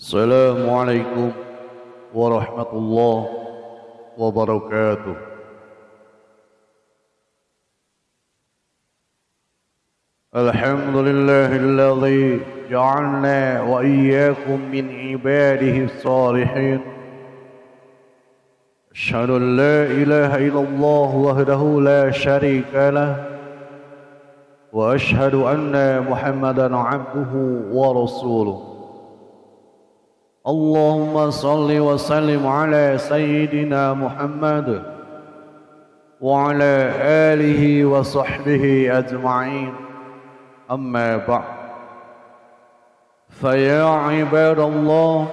السلام عليكم ورحمة الله وبركاته. الحمد لله الذي جعلنا وإياكم من عباده الصالحين. أشهد أن لا إله إلا الله وحده لا شريك له، وأشهد أن محمدا عبده ورسوله. اللهم صل وسلم على سيدنا محمد وعلى آله وصحبه أجمعين. أما بعد، فيا عباد الله،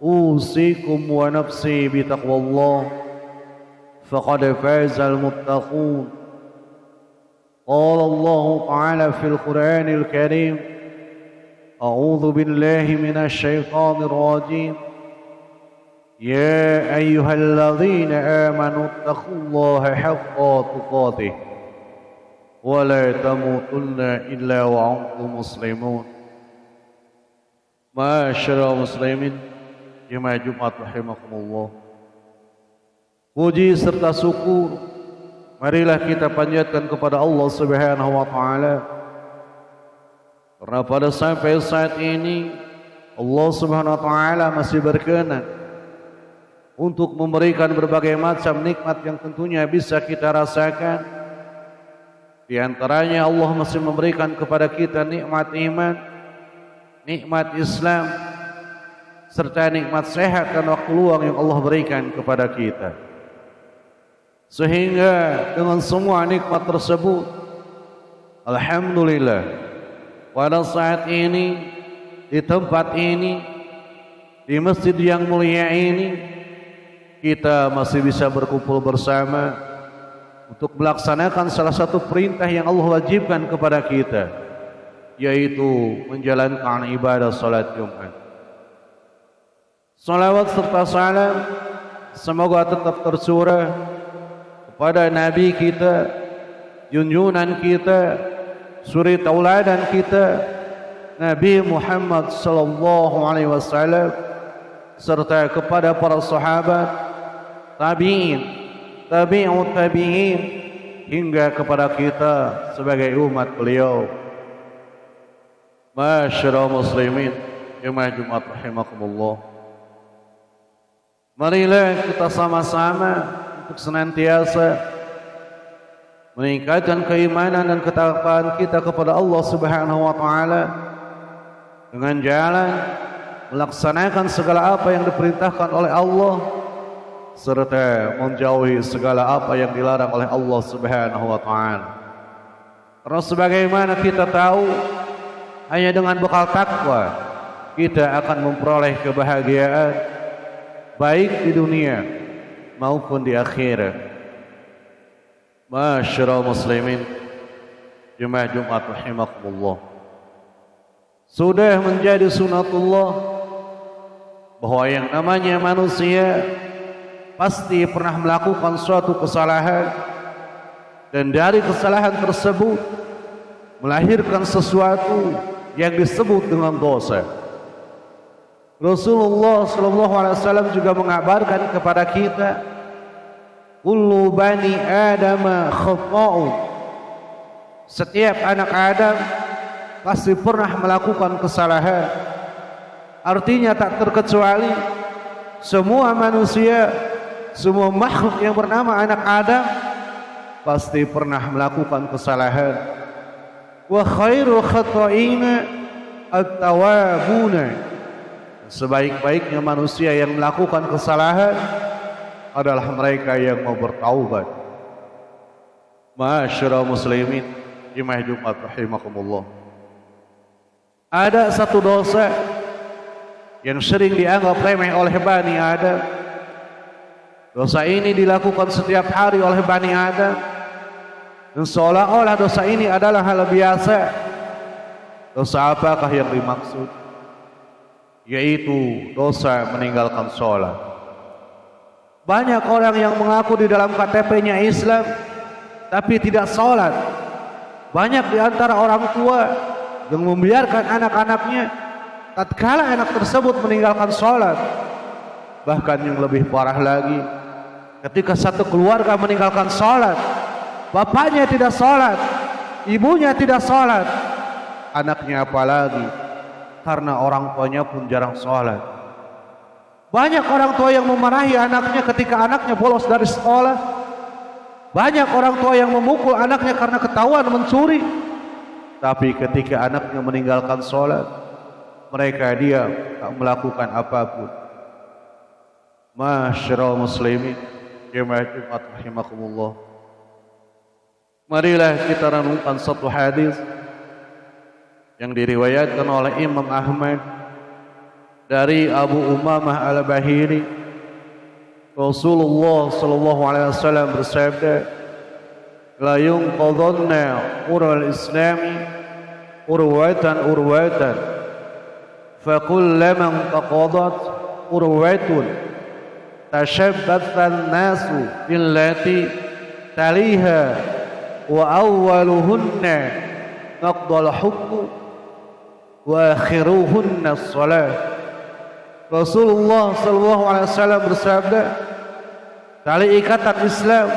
أوصيكم ونفسي بتقوى الله، فقد فاز المتقون. قال الله تعالى في القرآن الكريم: أعوذ بالله من الشيطان الرجيم. يا أيها الذين آمنوا اتقوا الله حق تقاته ولا تموتن إلا وأنتم مسلمون. Masyaallah muslimin, jemaah Jumat rahimakumullah. Puji serta syukur marilah kita panjatkan kepada Allah Subhanahu wa taala, karena pada sampai saat ini Allah Subhanahu wa taala masih berkenan untuk memberikan berbagai macam nikmat yang tentunya bisa kita rasakan. Di antaranya Allah masih memberikan kepada kita nikmat iman, nikmat Islam, serta nikmat sehat dan waktu luang yang Allah berikan kepada kita. Sehingga dengan semua nikmat tersebut, alhamdulillah, pada saat ini, di tempat ini, di masjid yang mulia ini, kita masih bisa berkumpul bersama untuk melaksanakan salah satu perintah yang Allah wajibkan kepada kita, yaitu menjalankan ibadah salat Jumat. Salawat serta salam semoga tetap tercurah kepada Nabi kita, junjungan kita, suri tauladan kita, Nabi Muhammad sallallahu alaihi wasallam, serta kepada para sahabat, tabi'in, tabi'ut tabi'in, hingga kepada kita sebagai umat beliau. Masyaallah muslimin, jemaah Jumat rahimakumullah. Marilah kita sama-sama untuk senantiasa meningkatkan keimanan dan ketakwaan kita kepada Allah Subhanahu wa taala dengan jalan melaksanakan segala apa yang diperintahkan oleh Allah, serta menjauhi segala apa yang dilarang oleh Allah Subhanahu wa taala. Karena sebagaimana kita tahu, hanya dengan bekal takwa kita akan memperoleh kebahagiaan baik di dunia maupun di akhirat. Masyaallah muslimin, jemaah Jumat rahimakumullah. Sudah menjadi sunatullah bahwa yang namanya manusia pasti pernah melakukan suatu kesalahan, dan dari kesalahan tersebut melahirkan sesuatu yang disebut dengan dosa. Rasulullah sallallahu alaihi wasallam juga mengabarkan kepada kita, kullu bani Adam khata'un. Setiap anak Adam pasti pernah melakukan kesalahan. Artinya tak terkecuali semua manusia, semua makhluk yang bernama anak Adam pasti pernah melakukan kesalahan. Wa khairu khata'ina at-tawabuna. Sebaik-baiknya manusia yang melakukan kesalahan adalah mereka yang mau bertaubat. Masyaallah muslimin, jemaah Jumat rahimakumullah. Ada satu dosa yang sering dianggap remeh oleh Bani Adam. Dosa ini dilakukan setiap hari oleh Bani Adam, dan seolah-olah dosa ini adalah hal biasa. Dosa apakah yang dimaksud? Yaitu dosa meninggalkan sholat. Banyak orang yang mengaku di dalam KTP-nya Islam tapi tidak sholat. Banyak di antara orang tua yang membiarkan anak-anaknya tatkala anak tersebut meninggalkan sholat. Bahkan yang lebih parah lagi, ketika satu keluarga meninggalkan sholat, bapaknya tidak sholat, ibunya tidak sholat, anaknya apalagi, karena orang tuanya pun jarang sholat. Banyak orang tua yang memarahi anaknya ketika anaknya bolos dari sekolah. Banyak orang tua yang memukul anaknya karena ketahuan mencuri. Tapi ketika anaknya meninggalkan sholat, dia tak melakukan apapun. Masyarul muslimin, jemaah Jumat rahimakumullah. Marilah kita renungkan satu hadis yang diriwayatkan oleh Imam Ahmad dari Abu Umamah Al-Bahili. Rasulullah sallallahu alaihi wasallam bersabda, la yunqadhanna urwal islami urwatan urwatan, fa kullaman taqadat urwatun tashabbathan nasu billati taliha wa awwaluhunna naqdal hukmu wa akhiruhunna as-salah. Rasulullah sallallahu alaihi wasallam bersabda, tali ikatan Islam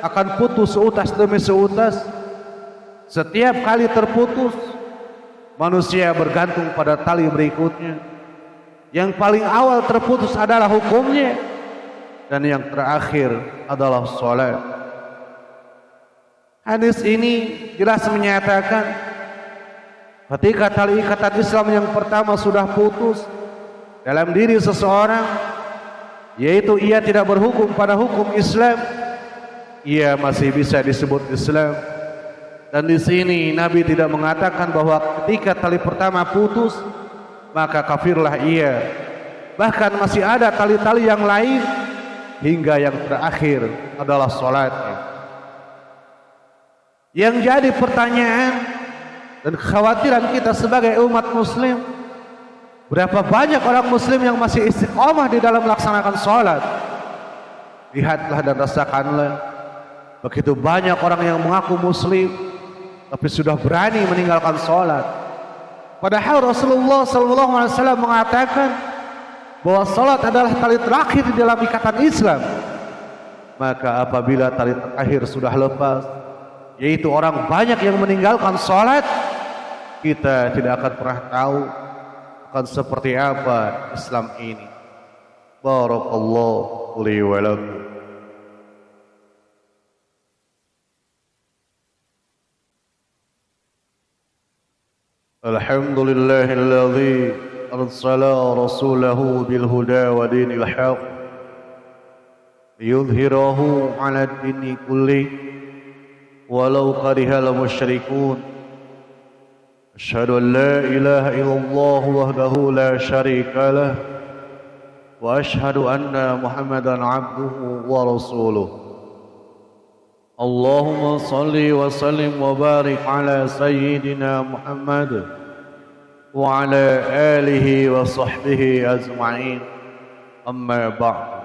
akan putus seutas demi seutas. Setiap kali terputus, manusia bergantung pada tali berikutnya. Yang paling awal terputus adalah hukumnya, dan yang terakhir adalah sholat. Hadis ini jelas menyatakan, ketika tali ikatan Islam yang pertama sudah putus dalam diri seseorang, yaitu ia tidak berhukum pada hukum Islam, ia masih bisa disebut Islam. Dan di sini Nabi tidak mengatakan bahwa ketika tali pertama putus maka kafirlah ia. Bahkan masih ada tali-tali yang lain hingga yang terakhir adalah sholatnya. Yang jadi pertanyaan dan kekhawatiran kita sebagai umat muslim, berapa banyak orang muslim yang masih istiqomah di dalam melaksanakan sholat? Lihatlah dan rasakanlah, begitu banyak orang yang mengaku muslim tapi sudah berani meninggalkan sholat. Padahal Rasulullah SAW mengatakan bahwa sholat adalah tali terakhir di dalam ikatan Islam. Maka apabila tali terakhir sudah lepas, yaitu orang banyak yang meninggalkan sholat, kita tidak akan pernah tahu akan seperti apa Islam ini. Barakallahu li wa lakum. Alhamdulillahilladzi arsala rasulahu bil huda wa dinil haq liyudhhirahu 'ala ad-dini kulli walau karihal musyrikun. Asyhadu an la ilaha illallah wahdahu la syarika lah wa asyhadu anna Muhammadan 'abduhu wa rasuluh. Allahumma salli wa sallim wa barik ala sayyidina Muhammad wa ala alihi wa sahbihi ajma'in. Amma ba'd.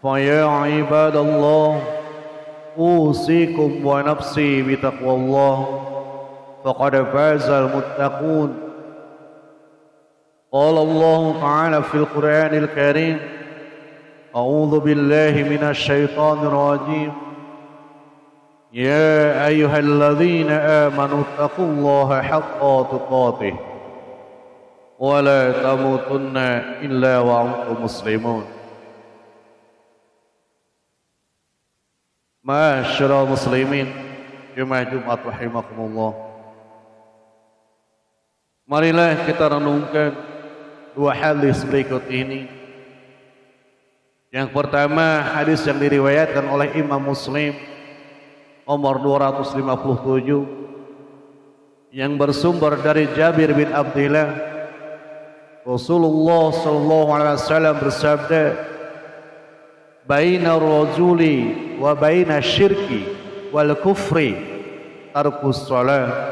Fa ya ibadallah, usikum wa nafsi bi taqwallah, faqad faza al-muttaqun. Qala Allah ta'ala fil Qur'anil Karim, a'udzu billahi minasy syaithanir rajim. Ya ayyuhalladzina amanu taqullaha haqqa tuqatih wa la tamutunna illa wa antum muslimun. Masyarul muslimin, jemaah Jumat rahimakumullah. Marilah kita renungkan dua hadis berikut ini. Yang pertama, hadis yang diriwayatkan oleh Imam Muslim nomor 257 yang bersumber dari Jabir bin Abdullah. Rasulullah sallallahu alaihi wasallam bersabda, baina rajuli wa baina syirki wal kufri tarkus shalah.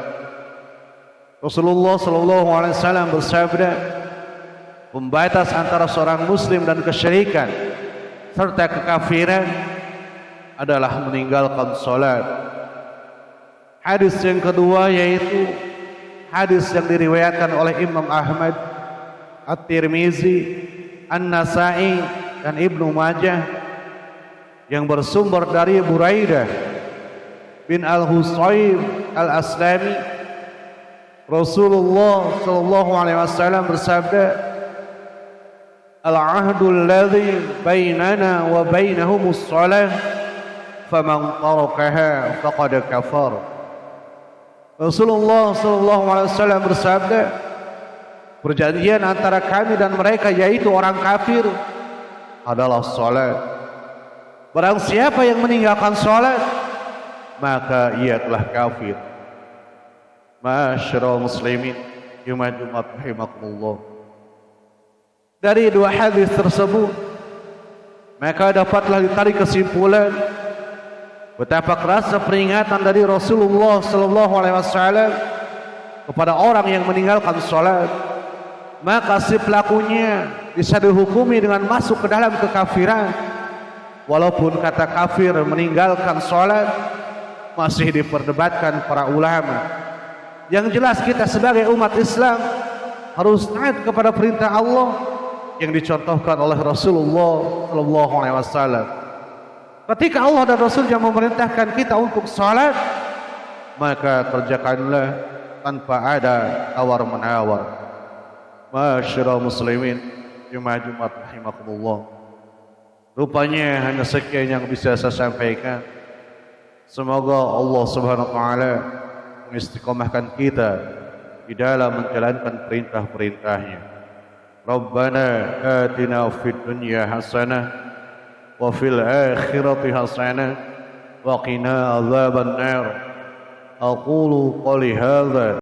Rasulullah sallallahu alaihi wasallam bersabda, pembatas antara seorang muslim dan kesyirikan serta kekafiran adalah meninggalkan salat. Hadis yang kedua yaitu hadis yang diriwayatkan oleh Imam Ahmad, At-Tirmizi, An-Nasa'i dan Ibnu Majah yang bersumber dari Buraidah bin Al-Husayb Al-Aslami. Rasulullah sallallahu alaihi wasallam bersabda, "Al-'ahdu alladhi bainana wa bainahumus shalah, faman tarakaha faqad kafar." Rasulullah sallallahu alaihi wasallam bersabda, perjanjian antara kami dan mereka yaitu orang kafir adalah salat. Barang siapa yang meninggalkan salat, maka ia telah kafir. Ma'asyiral muslimin, Jumat rahimakumullah. Dari dua hadis tersebut, maka dapatlah ditarik kesimpulan betapa kerasnya peringatan dari Rasulullah sallallahu alaihi wasallam kepada orang yang meninggalkan salat. Maka si pelakunya bisa dihukumi dengan masuk ke dalam kekafiran. Walaupun kata kafir meninggalkan salat masih diperdebatkan para ulama. Yang jelas kita sebagai umat Islam harus taat kepada perintah Allah yang dicontohkan oleh Rasulullah sallallahu alaihi wasallam. Ketika Allah dan Rasulnya memerintahkan kita untuk salat, maka kerjakanlah tanpa ada tawar-menawar. Ma'asyiral muslimin, Jumat rahimakumullah. Rupanya hanya sekian yang bisa saya sampaikan. Semoga Allah Subhanahu wa taala mengistiqomahkan kita di dalam menjalankan perintah-perintahnya. Rabbana atina fid dunya hasanah wa fil akhirati hasanah wa qina adzaban nar. Aqulu qouli hadza